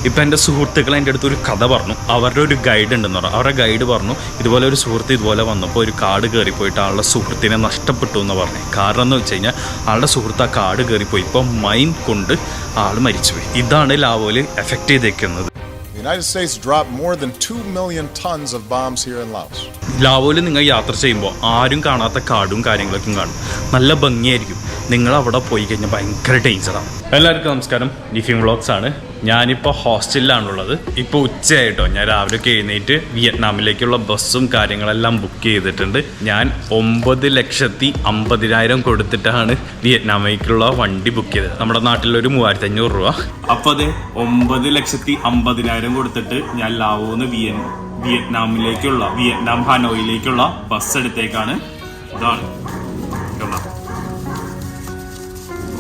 ഇപ്പം എൻ്റെ സുഹൃത്തുക്കൾ എൻ്റെ അടുത്ത് ഒരു കഥ പറഞ്ഞു. അവരുടെ ഒരു ഗൈഡ് ഉണ്ടെന്ന് പറഞ്ഞു. അവരുടെ ഗൈഡ് പറഞ്ഞു ഇതുപോലെ ഒരു സുഹൃത്ത് ഇതുപോലെ വന്നപ്പോൾ ഒരു കാട് കയറിപ്പോയിട്ട് ആളുടെ സുഹൃത്തിനെ നഷ്ടപ്പെട്ടു എന്ന് പറഞ്ഞു. കാരണം എന്ന് വെച്ച് കഴിഞ്ഞാൽ ആളുടെ സുഹൃത്ത് ആ കാട് കയറിപ്പോയി, ഇപ്പോൾ മൈൻ കൊണ്ട് ആൾ മരിച്ചുപോയി. ഇതാണ് ലാവോയിൽ എഫക്റ്റ് ചെയ്തേക്കുന്നത്. The United States dropped more than 2 million tons of bombs here in Laos. ലാവോയിൽ നിങ്ങൾ യാത്ര ചെയ്യുമ്പോൾ ആരും കാണാത്ത കാടും കാര്യങ്ങളൊക്കെ കാണും. നല്ല ഭംഗിയായിരിക്കും. നിങ്ങൾ അവിടെ പോയി കഴിഞ്ഞാൽ ഭയങ്കര ഡേഞ്ചറാണ്. എല്ലാവർക്കും നമസ്കാരം, നിഫിം വ്ളോഗ്സ് ആണ്. ഞാനിപ്പോൾ ഹോസ്റ്റലിലാണുള്ളത്. ഇപ്പോൾ ഉച്ചയായിട്ടോ. ഞാൻ രാവിലെ എഴുന്നേറ്റ് വിയറ്റ്നാമിലേക്കുള്ള ബസ്സും കാര്യങ്ങളെല്ലാം ബുക്ക് ചെയ്തിട്ടുണ്ട്. ഞാൻ 9,50,000 കൊടുത്തിട്ടാണ് വിയറ്റ്നാമിലേക്കുള്ള വണ്ടി ബുക്ക് ചെയ്തത്. നമ്മുടെ നാട്ടിലൊരു 3,500 രൂപ. അപ്പോൾ അത് 9,50,000 കൊടുത്തിട്ട് ഞാൻ ലാവോന്ന് വിയറ്റ്നാമിലേക്കുള്ള വിയറ്റ്നാം ഹനോയിലേക്കുള്ള ബസ് എടുത്തേക്കാണ്. ഇതാണ്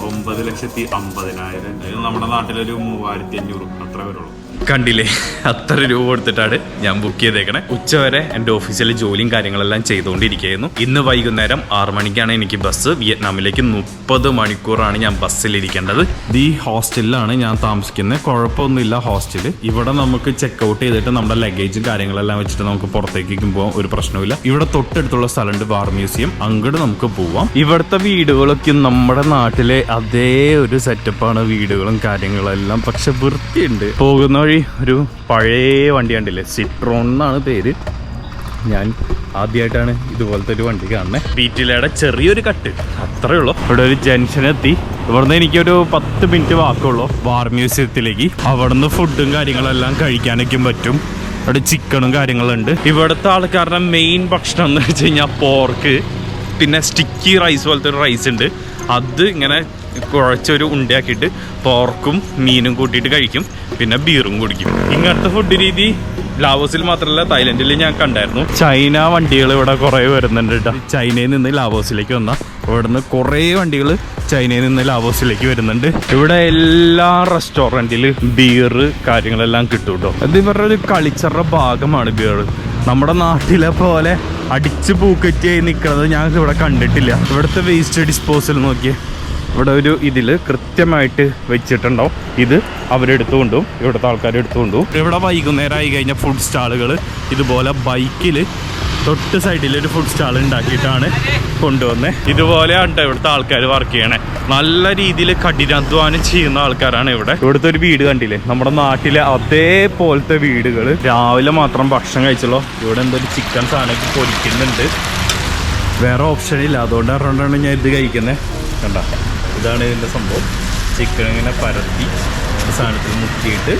9,50,000. ഇത് നമ്മുടെ നാട്ടിലൊരു 3,500 അത്ര വരുള്ളൂ. കണ്ടില്ലേ, അത്ര രൂപ കൊടുത്തിട്ടാണ് ഞാൻ ബുക്ക് ചെയ്തേക്കണേ. ഉച്ചവരെ എൻ്റെ ഓഫീസിലെ ജോലിയും കാര്യങ്ങളെല്ലാം ചെയ്തുകൊണ്ടിരിക്കുകയായിരുന്നു. ഇന്ന് വൈകുന്നേരം 6 മണിക്കാണ് എനിക്ക് ബസ്. വിയറ്റ്നാമിലേക്ക് 30 മണിക്കൂറാണ് ഞാൻ ബസ്സിലിരിക്കേണ്ടത്. ഈ ഹോസ്റ്റലിലാണ് ഞാൻ താമസിക്കുന്നത്. കുഴപ്പമൊന്നുമില്ല ഹോസ്റ്റല്. ഇവിടെ നമുക്ക് ചെക്ക് ഔട്ട് ചെയ്തിട്ട് നമ്മുടെ ലഗേജും കാര്യങ്ങളെല്ലാം വെച്ചിട്ട് നമുക്ക് പുറത്തേക്കും പോകാൻ ഒരു പ്രശ്നമില്ല. ഇവിടെ തൊട്ടടുത്തുള്ള സ്ഥലമുണ്ട് വാർ മ്യൂസിയം, അങ്ങോട്ട് നമുക്ക് പോവാം. ഇവിടുത്തെ വീടുകളൊക്കെ നമ്മുടെ നാട്ടിലെ അതേ ഒരു സെറ്റപ്പാണ്, വീടുകളും കാര്യങ്ങളെല്ലാം. പക്ഷെ വൃത്തിയുണ്ട്. പോകുന്ന വഴി ഒരു പഴയ വണ്ടി കണ്ടില്ലേ, സിട്രോൺ എന്നാണ് പേര്. ഞാൻ ആദ്യമായിട്ടാണ് ഇതുപോലത്തെ ഒരു വണ്ടി കാണുന്നത്. ബീറ്റിലയുടെ ചെറിയൊരു കട്ട്, അത്രേ ഉള്ളൂ. ഇവിടെ ഒരു ജംഗ്ഷൻ എത്തി. ഇവിടുന്ന് എനിക്കൊരു 10 മിനിറ്റ് വാക്കുള്ളൂ വാർ മ്യൂസിയത്തിലേക്ക്. അവിടുന്ന് ഫുഡും കാര്യങ്ങളെല്ലാം കഴിക്കാനൊക്കെ പറ്റും. അവിടെ ചിക്കനും കാര്യങ്ങളുണ്ട്. ഇവിടുത്തെ ആൾക്കാരുടെ മെയിൻ ഭക്ഷണം എന്ന് വെച്ച് കഴിഞ്ഞാൽ പോർക്ക്, പിന്നെ സ്റ്റിക്കി റൈസ് പോലത്തെ ഒരു റൈസ് ഉണ്ട്. അത് ഇങ്ങനെ കുഴച്ചൊരു ഉണ്ടയാക്കിയിട്ട് പോർക്കും മീനും കൂട്ടിയിട്ട് കഴിക്കും. പിന്നെ ബീറും കുടിക്കും. ഇങ്ങനത്തെ ഫുഡ് രീതി ലാവോസിൽ മാത്രമല്ല തായ്ലൻഡിൽ ഞാൻ കണ്ടായിരുന്നു. ചൈന വണ്ടികൾ ഇവിടെ കുറേ വരുന്നുണ്ട് കേട്ടോ. ചൈനയിൽ നിന്ന് ലാവോസിലേക്ക് വന്ന ഇവിടുന്ന് കുറേ വണ്ടികൾ ചൈനയിൽ നിന്ന് ലാവോസിലേക്ക് വരുന്നുണ്ട്. ഇവിടെ എല്ലാ റെസ്റ്റോറൻറ്റിലും ബീറ് കാര്യങ്ങളെല്ലാം കിട്ടും കേട്ടോ. അത് ഇവരുടെ ഒരു കൾച്ചറുടെ ഭാഗമാണ് ബീറ്. നമ്മുടെ നാട്ടിലെ പോലെ അടിച്ച് പൂക്കറ്റിയായി നിൽക്കുന്നത് ഞാൻ ഇവിടെ കണ്ടിട്ടില്ല. ഇവിടുത്തെ വേസ്റ്റ് ഡിസ്പോസൽ നോക്കിയേ, ഇവിടെ ഒരു ഇതിൽ കൃത്യമായിട്ട് വെച്ചിട്ടുണ്ടാവും. ഇത് അവരെടുത്തുകൊണ്ടും ഇവിടുത്തെ ആൾക്കാർ എടുത്തുകൊണ്ടും. ഇവിടെ വൈകുന്നേരം ആയി കഴിഞ്ഞാൽ ഫുഡ് സ്റ്റാളുകൾ ഇതുപോലെ ബൈക്കിൽ തൊട്ട് സൈഡിലൊരു ഫുഡ് സ്റ്റാൾ ഉണ്ടാക്കിയിട്ടാണ് കൊണ്ടുവന്നത്. ഇതുപോലെയാണ് ഇവിടുത്തെ ആൾക്കാർ വർക്ക് ചെയ്യണേ. നല്ല രീതിയിൽ കഠിനാധ്വാനം ചെയ്യുന്ന ആൾക്കാരാണ് ഇവിടെ. ഇവിടുത്തെ ഒരു വീട് കണ്ടില്ലേ, നമ്മുടെ നാട്ടിലെ അതേപോലത്തെ വീടുകൾ. രാവിലെ മാത്രം ഭക്ഷണം കഴിച്ചല്ലോ. ഇവിടെ എന്തൊരു ചിക്കൻ സാധനമൊക്കെ പൊരിക്കുന്നുണ്ട്. വേറെ ഓപ്ഷൻ ഇല്ല, അതുകൊണ്ടാണ് ഞാൻ ഇത് കഴിക്കുന്നത്. കണ്ട, ഇതാണ് ഇതിൻ്റെ സംഭവം. ചിക്കൻ ഇങ്ങനെ പരത്തി സാധനത്തിൽ മുക്കിയിട്ട്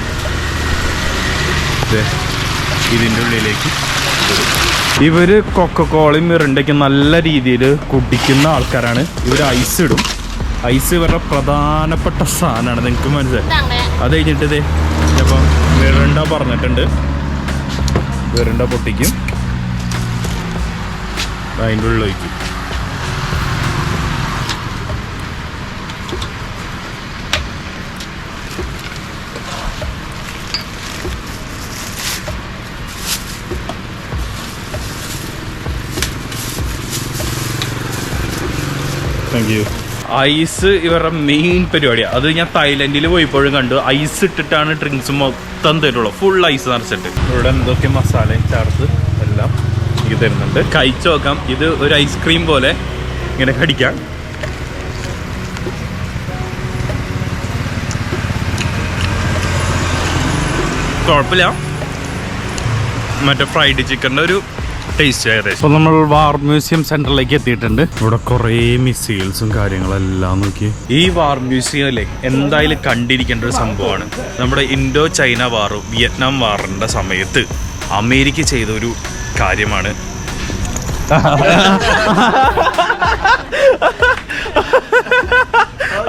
ഇതിൻ്റെ ഉള്ളിലേക്ക് ഇവർ കൊക്കക്കോളയും മിറിണ്ടയ്ക്ക് നല്ല രീതിയിൽ കുടിക്കുന്ന ആൾക്കാരാണ്. ഇവർ ഐസ് ഇടും. ഐസ് ഇവരുടെ പ്രധാനപ്പെട്ട സാധനമാണ്, നിങ്ങൾക്ക് മനസ്സിലായി. അത് കഴിഞ്ഞിട്ട് ഇതേ ഇപ്പം മിറിണ്ട പറഞ്ഞിട്ടുണ്ട്, മിറിണ്ട പൊട്ടിക്കും, അതിൻ്റെ ഉള്ളിലേക്ക് ഐസ് ഇവരുടെ മെയിൻ പരിപാടിയാണ്. അത് ഞാൻ തായ്ലൻഡിൽ പോയപ്പോഴും കണ്ടു. ഐസ് ഇട്ടിട്ടാണ് ഡ്രിങ്ക്സ് മൊത്തം തരുള്ളൂ, ഫുൾ ഐസ് നിറച്ചിട്ട്. ഇവിടെ എന്തൊക്കെ മസാലയും ചേർത്ത് എല്ലാം എനിക്ക് തരുന്നുണ്ട്. കഴിച്ചു നോക്കാം. ഇത് ഒരു ഐസ്ക്രീം പോലെ ഇങ്ങനെ കടിക്കാം. കുഴപ്പമില്ല, മറ്റേ ഫ്രൈഡ് ചിക്കൻ്റെ ഒരു ടേസ്റ്റ് ആയത്. അപ്പോൾ നമ്മൾ വാർ മ്യൂസിയം സെന്ററിലേക്ക് എത്തിയിട്ടുണ്ട്. ഇവിടെ കുറേ മിസൈൽസും കാര്യങ്ങളെല്ലാം നോക്കി. ഈ വാർ മ്യൂസിയമിലെ എന്തായാലും കണ്ടിരിക്കേണ്ട ഒരു സംഭവമാണ്. നമ്മുടെ ഇൻഡോ ചൈന വാറും വിയറ്റ്നാം വാറിൻ്റെ സമയത്ത് അമേരിക്ക ചെയ്തൊരു കാര്യമാണ്.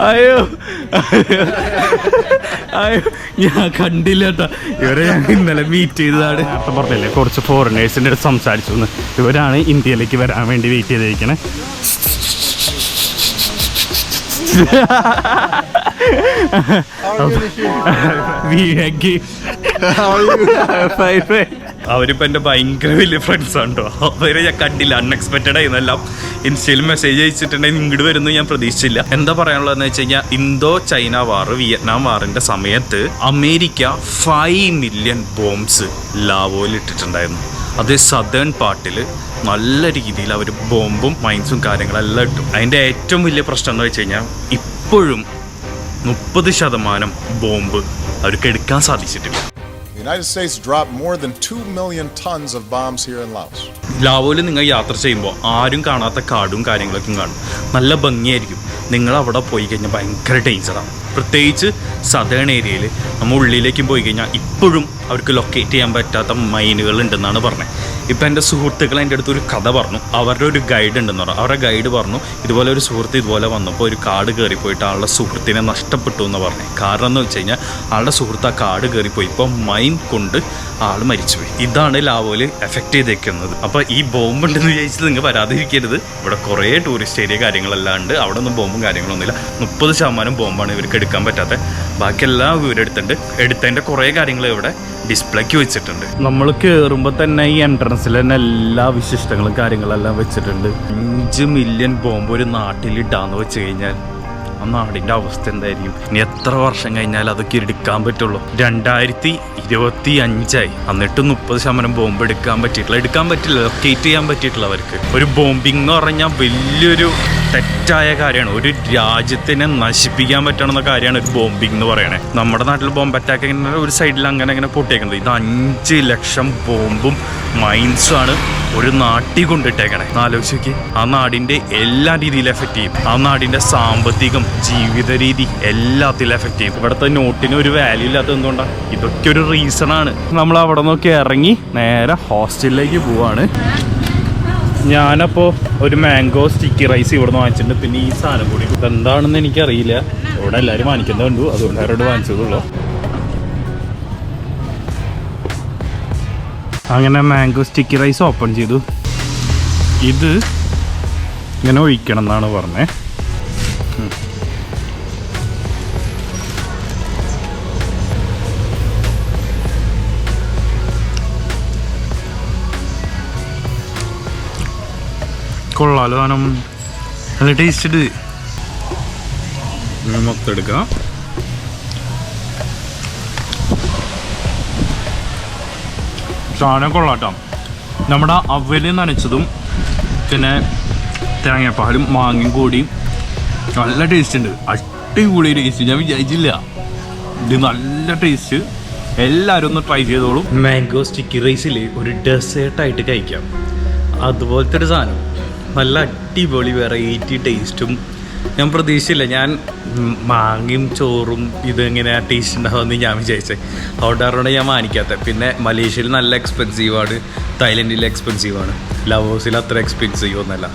അയ്യോ അയ്യോ, ഞാൻ കണ്ടില്ല കേട്ടോ. ഇവരെ ഞാൻ ഇന്നലെ മീറ്റ് ചെയ്തതാണ്. നേരത്തെ പറഞ്ഞില്ലേ, കുറച്ച് ഫോറിനേഴ്സിൻ്റെ അടുത്ത് സംസാരിച്ചു. ഇവരാണ് ഇന്ത്യയിലേക്ക് വരാൻ വേണ്ടി വെയിറ്റ് ചെയ്തിരിക്കണേ. അവരിപ്പോൾ എൻ്റെ ഭയങ്കര വലിയ ഫ്രണ്ട്സാണ് കേട്ടോ. അവരെ ഞാൻ കണ്ടില്ല, അൺഎക്സ്പെക്റ്റഡ് ആയിരുന്നെല്ലാം. ഇൻസ്റ്റയിൽ മെസ്സേജ് അയച്ചിട്ടുണ്ടെങ്കിൽ ഇങ്ങോട്ട് വരുന്നു ഞാൻ പ്രതീക്ഷിച്ചില്ല. എന്താ പറയാനുള്ളതെന്ന് വെച്ച് കഴിഞ്ഞാൽ ഇന്തോ ചൈന വാർ, വിയറ്റ്നാം വാറിൻ്റെ സമയത്ത് അമേരിക്ക 5 മില്യൺ ബോംബ്സ് ലാവോയിൽ ഇട്ടിട്ടുണ്ടായിരുന്നു. അത് സദേൺ പാർട്ടിൽ നല്ല രീതിയിൽ അവർ ബോംബും മൈൻസും കാര്യങ്ങളെല്ലാം ഇട്ടു. അതിൻ്റെ ഏറ്റവും വലിയ പ്രശ്നം എന്ന് വെച്ച് കഴിഞ്ഞാൽ ഇപ്പോഴും 30% ബോംബ് അവർക്ക് എടുക്കാൻ സാധിച്ചിട്ടില്ല. The United States dropped more than 2 million tons of bombs here in Laos. ലാവോയിൽ നിങ്ങൾ യാത്ര ചെയ്യുമ്പോൾ ആരും കാണാത്ത കാടും കാര്യങ്ങളൊക്കെ കാണും. നല്ല ഭംഗിയായിരിക്കും. നിങ്ങൾ അവിടെ പോയി കഴിഞ്ഞാൽ ഭയങ്കര ഡേഞ്ചറാണ്. പ്രത്യേകിച്ച് സദേൺ ഏരിയയിൽ നമ്മൾ ഉള്ളിലേക്കും പോയി കഴിഞ്ഞാൽ ഇപ്പോഴും അവർക്ക് ലൊക്കേറ്റ് ചെയ്യാൻ പറ്റാത്ത മൈനുകൾ ഉണ്ടെന്നാണ് പറഞ്ഞത്. ഇപ്പം എൻ്റെ സുഹൃത്തുക്കൾ എൻ്റെ അടുത്ത് ഒരു കഥ പറഞ്ഞു. അവരുടെ ഒരു ഗൈഡ് ഉണ്ടെന്ന് പറഞ്ഞു. അവരുടെ ഗൈഡ് പറഞ്ഞു ഇതുപോലെ ഒരു സുഹൃത്ത് ഇതുപോലെ വന്നപ്പോൾ ഒരു കാട് കയറിപ്പോയിട്ട് ആളുടെ സുഹൃത്തിനെ നഷ്ടപ്പെട്ടു എന്ന് പറഞ്ഞു. കാരണം എന്ന് വെച്ച് കഴിഞ്ഞാൽ ആളുടെ സുഹൃത്ത് ആ കാട് കയറിപ്പോയി, ഇപ്പോൾ മൈൻ കൊണ്ട് ആൾ മരിച്ചുപോയി. ഇതാണ് ലാവോയിൽ എഫക്റ്റ് ചെയ്തേക്കുന്നത്. അപ്പോൾ ഈ ബോംബ് ഉണ്ടെന്ന് വിചാരിച്ചിട്ട് നിങ്ങൾ വരാതിരിക്കരുത്. ഇവിടെ കുറേ ടൂറിസ്റ്റ് ഏരിയ കാര്യങ്ങളെല്ലാം ഉണ്ട്. അവിടെ ഒന്നും ബോംബും കാര്യങ്ങളൊന്നുമില്ല. 30% ബോംബാണ് ഇവർക്ക് എടുക്കാൻ പറ്റാത്ത. ബാക്കിയെല്ലാം ഇവരെടുത്തിട്ടുണ്ട്. എടുത്തതിൻ്റെ കുറേ കാര്യങ്ങൾ ഇവിടെ ഡിസ്പ്ലേക്ക് വെച്ചിട്ടുണ്ട്. നമ്മൾ കയറുമ്പോൾ തന്നെ ഈ എൻട്രൻസിൽ തന്നെ എല്ലാ വിശിഷ്ടങ്ങളും കാര്യങ്ങളെല്ലാം വെച്ചിട്ടുണ്ട്. 5 മില്യൺ ബോംബ് ഒരു നാട്ടിലിട്ടാന്ന് വെച്ച് കഴിഞ്ഞാൽ ആ നാടിൻ്റെ അവസ്ഥ എന്തായിരിക്കും? ഇനി എത്ര വർഷം കഴിഞ്ഞാൽ അതൊക്കെ എടുക്കാൻ പറ്റുള്ളൂ? 2025 എന്നിട്ട് 30% ബോംബ് എടുക്കാൻ പറ്റില്ല, ലൊക്കേറ്റ് ചെയ്യാൻ പറ്റിയിട്ടില്ല അവർക്ക്. ഒരു ബോംബിംഗ് എന്ന് പറഞ്ഞാൽ വലിയൊരു തെറ്റായ കാര്യമാണ്. ഒരു രാജ്യത്തിനെ നശിപ്പിക്കാൻ പറ്റണമെന്ന കാര്യമാണ് ഒരു ബോംബിംഗ് എന്ന് പറയണേ. നമ്മുടെ നാട്ടിൽ ബോംബ് അറ്റാക്ക് ഇങ്ങനെ ഒരു സൈഡിൽ അങ്ങനെ പൊട്ടിയേക്കുന്നത്. ഇത് 5 ലക്ഷം ബോംബും മൈൻസുമാണ് ഒരു നാട്ടിൽ കൊണ്ടിട്ടേക്കണേ. ആലോചിച്ച് നോക്കി. ആ നാടിൻ്റെ എല്ലാ രീതിയിലും എഫക്റ്റ് ചെയ്യും. ആ നാടിൻ്റെ സാമ്പത്തികം, ജീവിത രീതി എല്ലാത്തിലും എഫക്റ്റ് ചെയ്യും. ഇവിടുത്തെ നോട്ടിന് ഒരു വാല്യൂ ഇല്ലാത്തത് എന്തുകൊണ്ടാണ്? ഇതൊക്കെ ഒരു റീസണാണ്. നമ്മൾ അവിടെ നിന്നൊക്കെ ഇറങ്ങി നേരെ ഹോസ്റ്റലിലേക്ക് പോവാണ്. ഞാനപ്പോൾ ഒരു മാംഗോ സ്റ്റിക്കി റൈസ് ഇവിടെ നിന്ന് വാങ്ങിച്ചിട്ടുണ്ട്. പിന്നെ ഈ സാധനം കൂടി എന്താണെന്ന് എനിക്കറിയില്ല. ഇവിടെ എല്ലാവരും വാങ്ങിക്കുന്നത് കണ്ടു, അതുകൊണ്ട് അവരോട് വാങ്ങിച്ചതുള്ളൂ. അങ്ങനെ മാംഗോ സ്റ്റിക്കി റൈസ് ഓപ്പൺ ചെയ്തു. ഇത് ഇങ്ങനെ ഒഴിക്കണം എന്നാണ് പറഞ്ഞത്. കൊള്ളാലോ സാധനം, നല്ല ടേസ്റ്റ് ഇത്. മൊത്തം എടുക്കാം. സാധനം കൊള്ളാട്ടോ. നമ്മുടെ അവല് നനച്ചതും പിന്നെ തേങ്ങാപ്പാലും മാങ്ങയും കൂടി നല്ല ടേസ്റ്റ് ഉണ്ട്. അടിപൊളി ടേസ്റ്റ്. ഞാൻ വിചാരിച്ചില്ല, ഇത് നല്ല ടേസ്റ്റ്. എല്ലാവരും ഒന്ന് ട്രൈ ചെയ്തോളും. മാംഗോ സ്റ്റിക്കി റൈസിൽ ഒരു ഡെസേർട്ടായിട്ട് കഴിക്കാം. അതുപോലത്തെ ഒരു സാധനം, നല്ല അടിപൊളി വെറൈറ്റി ടേസ്റ്റും. ഞാൻ പ്രതീക്ഷിച്ചില്ല. ഞാൻ മാങ്ങയും ചോറും ഇതെങ്ങനെ ടേസ്റ്റ് ഉണ്ടാവുമെന്ന് ഞാൻ വിചാരിച്ചത്. അതുകൊണ്ടാണ് ഞാൻ വാങ്ങിക്കാത്തത്. പിന്നെ മലേഷ്യയിൽ നല്ല എക്സ്പെൻസീവാണ്, തായ്ലൻഡിൽ എക്സ്പെൻസീവാണ്, ലവോസിൽ അത്ര എക്സ്പെൻസീവ് ഒന്നല്ല.